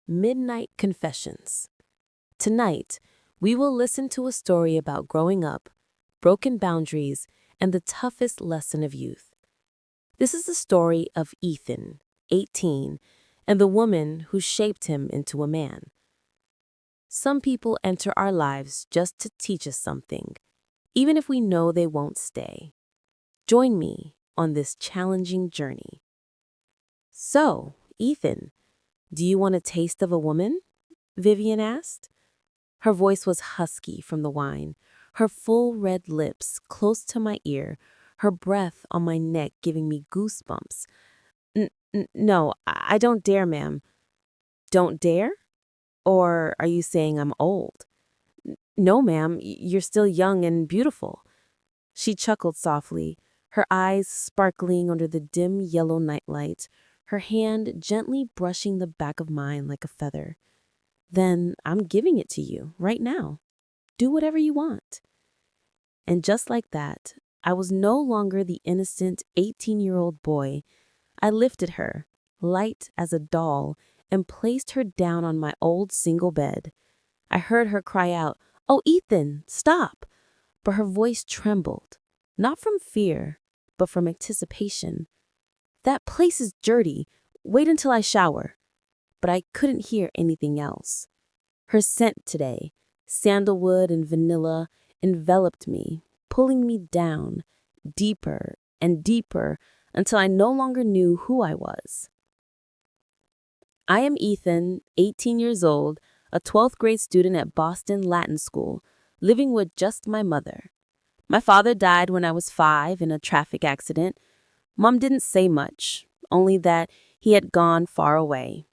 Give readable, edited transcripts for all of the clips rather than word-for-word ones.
Midnight Confessions. Tonight, we will listen to a story about growing up, broken boundaries, and the toughest lesson of youth. This is the story of Ethan, 18, and the woman who shaped him into a man. Some people enter our lives just to teach us something, even if we know they won't stay. Join me on this challenging journey. So, Ethan, do you want a taste of a woman? Vivian asked. Her voice was husky from the wine, her full red lips close to my ear, her breath on my neck giving me goosebumps. No, I don't dare, ma'am. Don't dare? Or are you saying I'm old? No, ma'am, you're still young and beautiful. She chuckled softly, her eyes sparkling under the dim yellow nightlight, her hand gently brushing the back of mine like a feather. Then I'm giving it to you right now. Do whatever you want. And just like that, I was no longer the innocent 18-year-old boy. I lifted her, light as a doll, and placed her down on my old single bed. I heard her cry out, "Oh, Ethan, stop!" But her voice trembled, not from fear, but from anticipation. "That place is dirty. Wait until I shower." But I couldn't hear anything else. Her scent today, sandalwood and vanilla, enveloped me, pulling me down, deeper and deeper, until I no longer knew who I was. I am Ethan, 18 years old, a 12th grade student at Boston Latin School, living with just my mother. My father died when I was 5 in a traffic accident. Mom didn't say much, only that he had gone far away.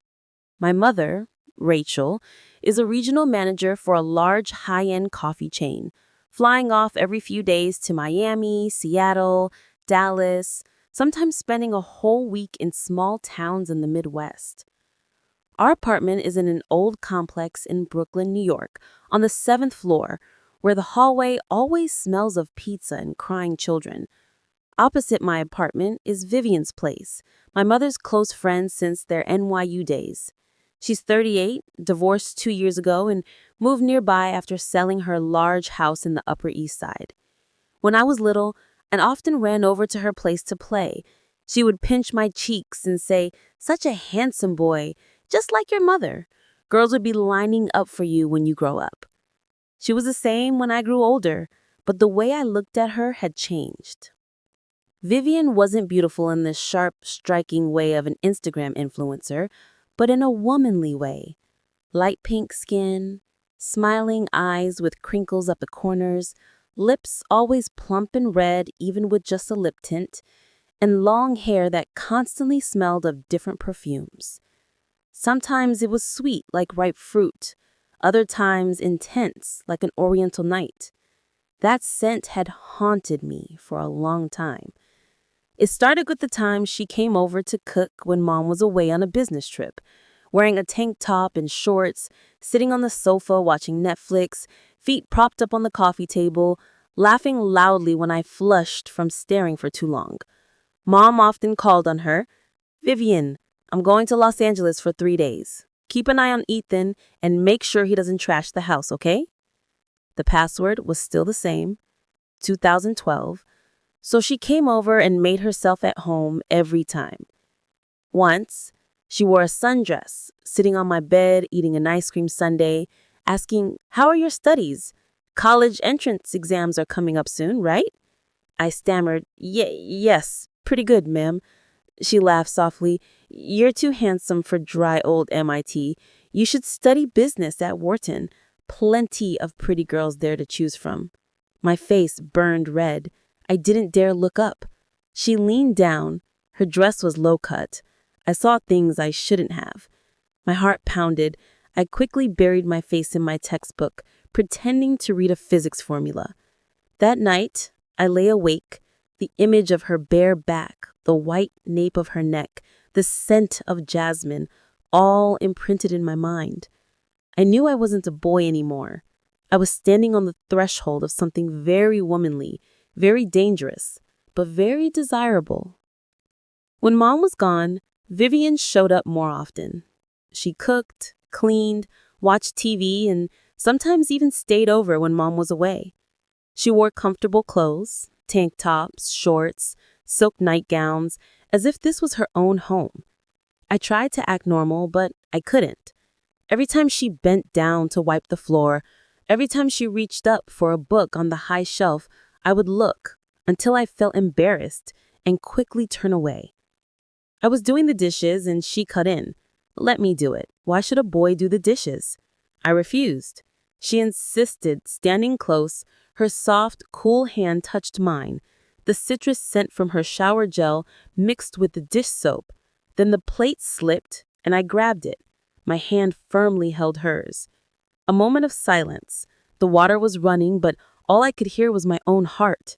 My mother, Rachel, is a regional manager for a large high-end coffee chain, flying off every few days to Miami, Seattle, Dallas, sometimes spending a whole week in small towns in the Midwest. Our apartment is in an old complex in Brooklyn, New York, on the 7th floor, where the hallway always smells of pizza and crying children. Opposite my apartment is Vivian's place, my mother's close friend since their NYU days. She's 38, divorced 2 years ago, and moved nearby after selling her large house in the Upper East Side. When I was little, I often ran over to her place to play. She would pinch my cheeks and say, "Such a handsome boy, just like your mother. Girls would be lining up for you when you grow up." She was the same when I grew older, but the way I looked at her had changed. Vivian wasn't beautiful in the sharp, striking way of an Instagram influencer, but in a womanly way. Light pink skin, smiling eyes with crinkles up the corners, lips always plump and red even with just a lip tint, and long hair that constantly smelled of different perfumes. Sometimes it was sweet like ripe fruit, other times intense like an oriental night. That scent had haunted me for a long time. It started with the time she came over to cook when Mom was away on a business trip, wearing a tank top and shorts, sitting on the sofa watching Netflix, feet propped up on the coffee table, laughing loudly when I flushed from staring for too long. Mom often called on her, "Vivian, I'm going to Los Angeles for 3 days. Keep an eye on Ethan and make sure he doesn't trash the house, okay?" The password was still the same, 2012, so she came over and made herself at home every time. Once, she wore a sundress, sitting on my bed eating an ice cream sundae, asking, "How are your studies? College entrance exams are coming up soon, right?" I stammered, Yes, pretty good, ma'am." She laughed softly. "You're too handsome for dry old MIT. You should study business at Wharton. Plenty of pretty girls there to choose from." My face burned red. I didn't dare look up. She leaned down. Her dress was low cut. I saw things I shouldn't have. My heart pounded. I quickly buried my face in my textbook, pretending to read a physics formula. That night, I lay awake, the image of her bare back, the white nape of her neck, the scent of jasmine, all imprinted in my mind. I knew I wasn't a boy anymore. I was standing on the threshold of something very womanly, very dangerous, but very desirable. When Mom was gone, Vivian showed up more often. She cooked, cleaned, watched TV, and sometimes even stayed over when Mom was away. She wore comfortable clothes, tank tops, shorts, silk nightgowns, as if this was her own home. I tried to act normal, but I couldn't. Every time she bent down to wipe the floor, every time she reached up for a book on the high shelf, I would look until I felt embarrassed and quickly turn away. I was doing the dishes and she cut in. Let me do it. Why should a boy do the dishes? I refused. She insisted, standing close. Her soft, cool hand touched mine. The citrus scent from her shower gel mixed with the dish soap. Then the plate slipped and I grabbed it. My hand firmly held hers. A moment of silence. The water was running, but all I could hear was my own heart.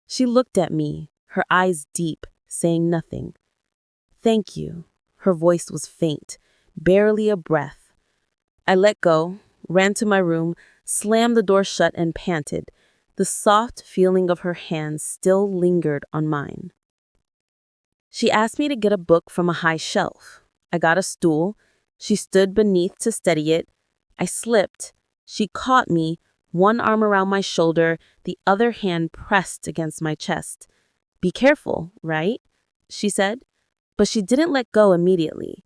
She looked at me, her eyes deep, saying nothing. Thank you. Her voice was faint, barely a breath. I let go, ran to my room, slammed the door shut and panted. The soft feeling of her hands still lingered on mine. She asked me to get a book from a high shelf. I got a stool. She stood beneath to steady it. I slipped. She caught me, one arm around my shoulder, the other hand pressed against my chest. Be careful, right? She said. But she didn't let go immediately.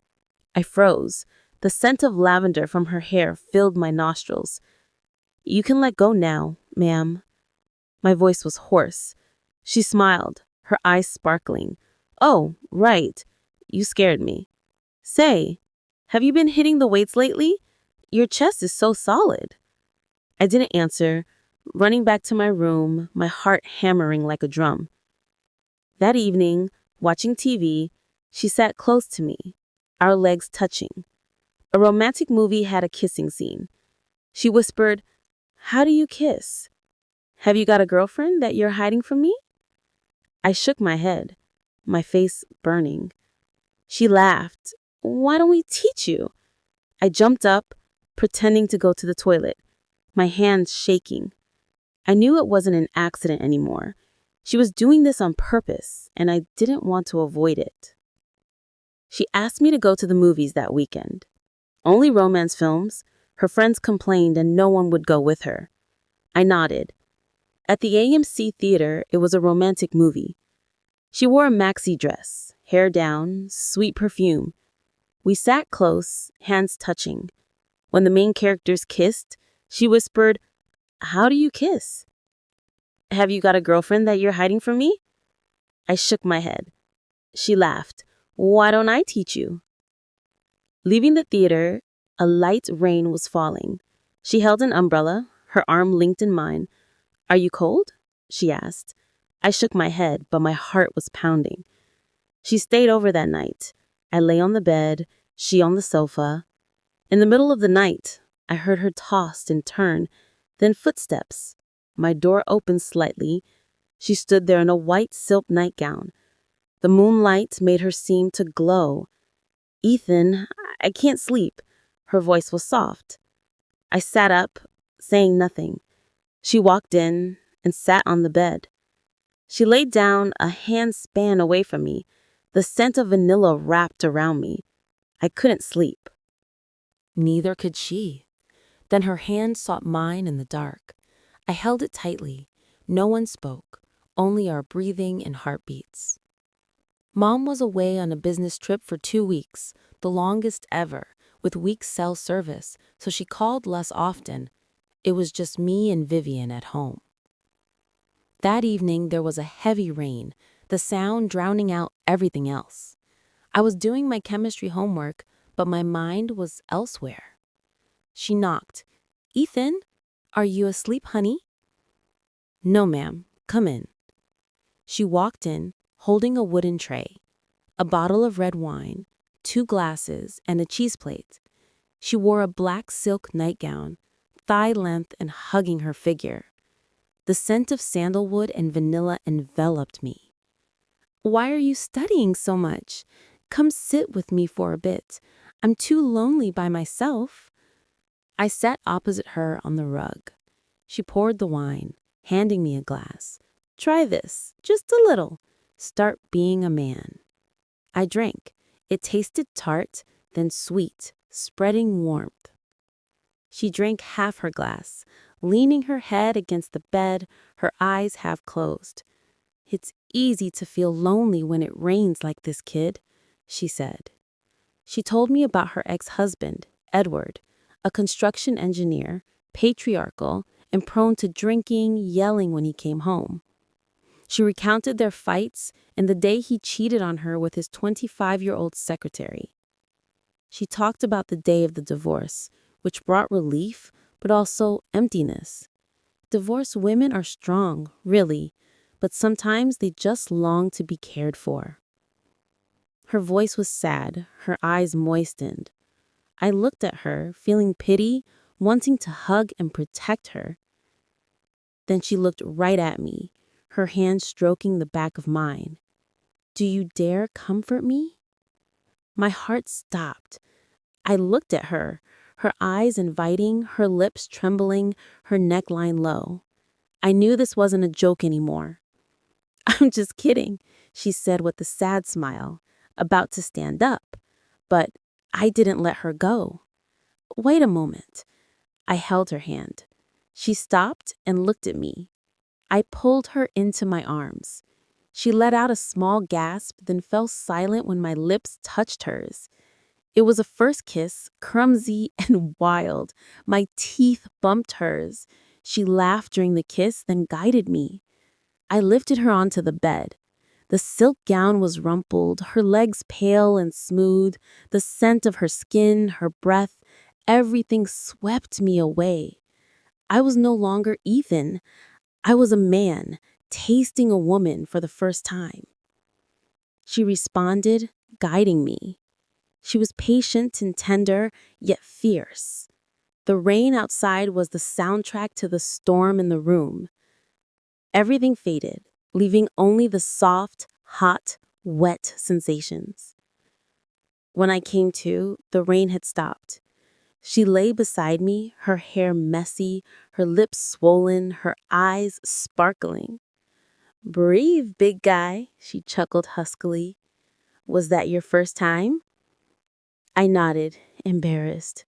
I froze. The scent of lavender from her hair filled my nostrils. You can let go now, ma'am. My voice was hoarse. She smiled, her eyes sparkling. Oh, right. You scared me. Say, have you been hitting the weights lately? Your chest is so solid. I didn't answer, running back to my room, my heart hammering like a drum. That evening, watching TV, she sat close to me, our legs touching. A romantic movie had a kissing scene. She whispered, "How do you kiss? Have you got a girlfriend that you're hiding from me?" I shook my head, my face burning. She laughed. "Why don't we teach you?" I jumped up, pretending to go to the toilet, my hands shaking. I knew it wasn't an accident anymore. She was doing this on purpose, and I didn't want to avoid it. She asked me to go to the movies that weekend. Only romance films. Her friends complained and no one would go with her. I nodded. At the AMC theater, it was a romantic movie. She wore a maxi dress, hair down, sweet perfume. We sat close, hands touching. When the main characters kissed, she whispered, "How do you kiss? Have you got a girlfriend that you're hiding from me?" I shook my head. She laughed. "Why don't I teach you?" Leaving the theater, a light rain was falling. She held an umbrella, her arm linked in mine. "Are you cold?" she asked. I shook my head, but my heart was pounding. She stayed over that night. I lay on the bed, she on the sofa. In the middle of the night, I heard her toss and turn, then footsteps. My door opened slightly. She stood there in a white silk nightgown. The moonlight made her seem to glow. "Ethan, I can't sleep." Her voice was soft. I sat up, saying nothing. She walked in and sat on the bed. She laid down a hand span away from me. The scent of vanilla wrapped around me. I couldn't sleep. Neither could she. Then her hand sought mine in the dark. I held it tightly. No one spoke, only our breathing and heartbeats. Mom was away on a business trip for 2 weeks, the longest ever, with weak cell service, so she called less often. It was just me and Vivian at home. That evening, there was a heavy rain, the sound drowning out everything else. I was doing my chemistry homework, but my mind was elsewhere. She knocked. "Ethan, are you asleep, honey?" "No, ma'am. Come in." She walked in, holding a wooden tray, a bottle of red wine, 2 glasses, and a cheese plate. She wore a black silk nightgown, thigh-length and hugging her figure. The scent of sandalwood and vanilla enveloped me. "Why are you studying so much? Come sit with me for a bit. I'm too lonely by myself." I sat opposite her on the rug. She poured the wine, handing me a glass. "Try this, just a little. Start being a man." I drank. It tasted tart, then sweet, spreading warmth. She drank half her glass, leaning her head against the bed, her eyes half closed. "It's easy to feel lonely when it rains like this, kid," she said. She told me about her ex-husband, Edward, a construction engineer, patriarchal, and prone to drinking, yelling when he came home. She recounted their fights and the day he cheated on her with his 25-year-old secretary. She talked about the day of the divorce, which brought relief, but also emptiness. Divorced women are strong, really, but sometimes they just long to be cared for. Her voice was sad, her eyes moistened. I looked at her, feeling pity, wanting to hug and protect her. Then she looked right at me, her hand stroking the back of mine. "Do you dare comfort me?" My heart stopped. I looked at her, her eyes inviting, her lips trembling, her neckline low. I knew this wasn't a joke anymore. "I'm just kidding," she said with a sad smile, about to stand up. But I didn't let her go. "Wait a moment." I held her hand. She stopped and looked at me. I pulled her into my arms. She let out a small gasp, then fell silent when my lips touched hers. It was a first kiss, clumsy and wild. My teeth bumped hers. She laughed during the kiss, then guided me. I lifted her onto the bed. The silk gown was rumpled, her legs pale and smooth, the scent of her skin, her breath, everything swept me away. I was no longer Ethan. I was a man, tasting a woman for the first time. She responded, guiding me. She was patient and tender, yet fierce. The rain outside was the soundtrack to the storm in the room. Everything faded, leaving only the soft, hot, wet sensations. When I came to, the rain had stopped. She lay beside me, her hair messy, her lips swollen, her eyes sparkling. "Breathe, big guy," she chuckled huskily. "Was that your first time?" I nodded, embarrassed.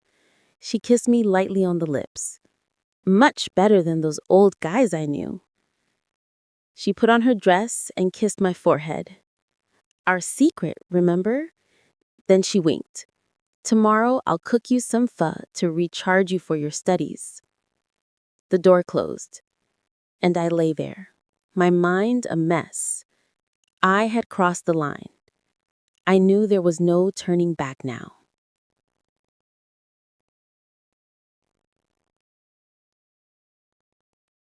She kissed me lightly on the lips. "Much better than those old guys I knew." She put on her dress and kissed my forehead. "Our secret, remember?" Then she winked. "Tomorrow I'll cook you some pho to recharge you for your studies." The door closed, and I lay there, my mind a mess. I had crossed the line. I knew there was no turning back now.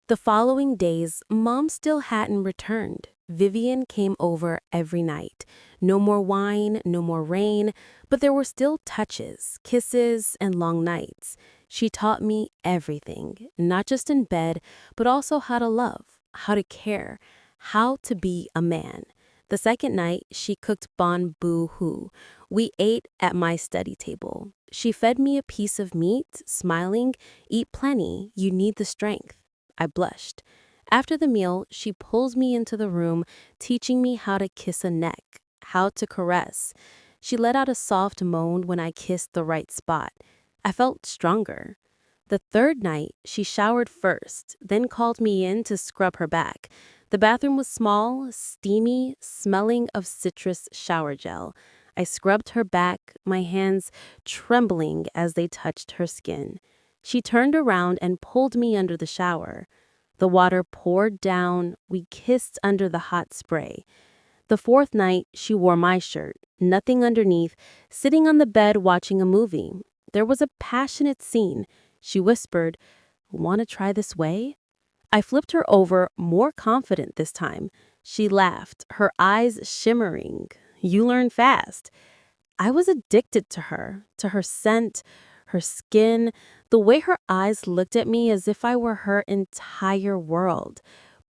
The following days, Mom still hadn't returned. Vivian came over every night. No more wine, no more rain, but there were still touches, kisses, and long nights. She taught me everything, not just in bed, but also how to love, how to care, how to be a man. The second night, she cooked bon bu hu. We ate at my study table. She fed me a piece of meat, smiling, "Eat plenty, you need the strength." I blushed. After the meal, she pulls me into the room, teaching me how to kiss a neck, how to caress. She let out a soft moan when I kissed the right spot. I felt stronger. The third night, she showered first, then called me in to scrub her back. The bathroom was small, steamy, smelling of citrus shower gel. I scrubbed her back, my hands trembling as they touched her skin. She turned around and pulled me under the shower. The water poured down. We kissed under the hot spray. The fourth night, she wore my shirt, nothing underneath, sitting on the bed watching a movie. There was a passionate scene. She whispered, "Want to try this way?" I flipped her over, more confident this time. She laughed, her eyes shimmering. "You learn fast." I was addicted to her scent, her skin, the way her eyes looked at me as if I were her entire world.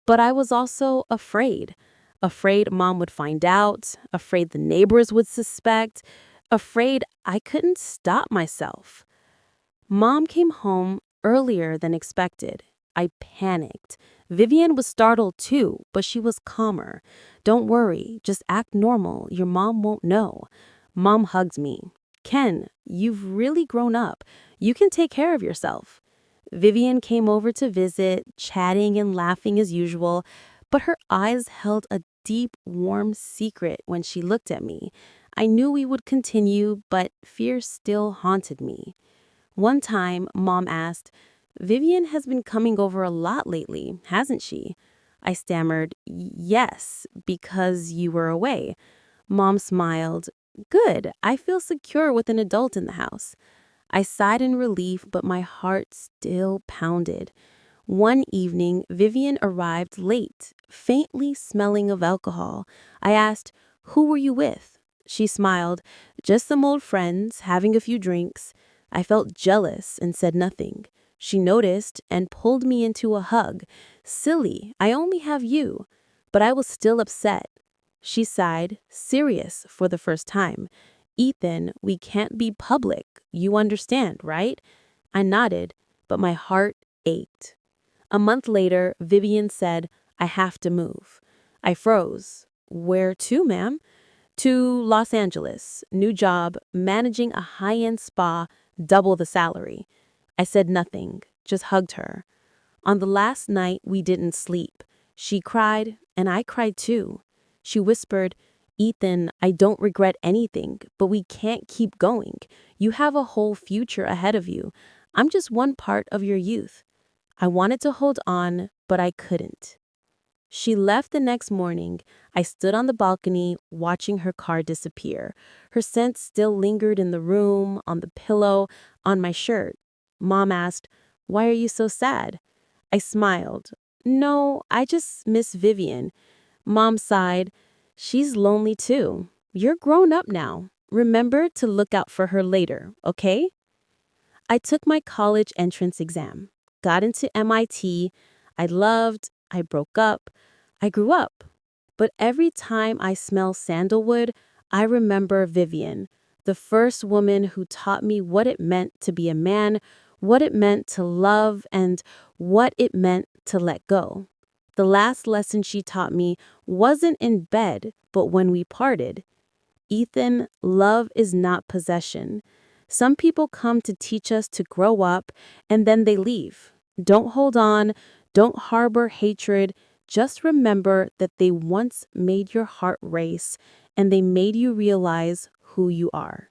But I was also afraid. Afraid Mom would find out, afraid the neighbors would suspect, afraid I couldn't stop myself. Mom came home earlier than expected. I panicked. Vivian was startled too, but she was calmer. "Don't worry, just act normal. Your mom won't know." Mom hugged me. Ken, you've really grown up. You can take care of yourself. Vivian came over to visit, chatting and laughing as usual, but her eyes held a deep, warm secret when she looked at me. I knew we would continue, but fear still haunted me. One time, Mom asked, Vivian has been coming over a lot lately, hasn't she? I stammered, yes, because you were away. Mom smiled. Good, I feel secure with an adult in the house. I sighed in relief, but my heart still pounded. One evening, Vivian arrived late, faintly smelling of alcohol. I asked, Who were you with? She smiled, Just some old friends, having a few drinks. I felt jealous and said nothing. She noticed and pulled me into a hug. Silly, I only have you. But I was still upset. She sighed, serious for the first time. Ethan, we can't be public. You understand, right? I nodded, but my heart ached. A month later, Vivian said, I have to move. I froze. Where to, ma'am? To Los Angeles. New job, managing a high-end spa, double the salary. I said nothing, just hugged her. On the last night, we didn't sleep. She cried, and I cried too. She whispered, Ethan, I don't regret anything, but we can't keep going. You have a whole future ahead of you. I'm just one part of your youth. I wanted to hold on, but I couldn't. She left the next morning. I stood on the balcony, watching her car disappear. Her scent still lingered in the room, on the pillow, on my shirt. Mom asked, Why are you so sad? I smiled. No, I just miss Vivian. Mom sighed. She's lonely too. You're grown up now. Remember to look out for her later, okay? I took my college entrance exam, got into MIT. I broke up, I grew up. But every time I smell sandalwood, I remember Vivian, the first woman who taught me what it meant to be a man, what it meant to love, and what it meant to let go. The last lesson she taught me wasn't in bed, but when we parted. Ethan, love is not possession. Some people come to teach us to grow up and then they leave. Don't hold on, don't harbor hatred. Just remember that they once made your heart race and they made you realize who you are.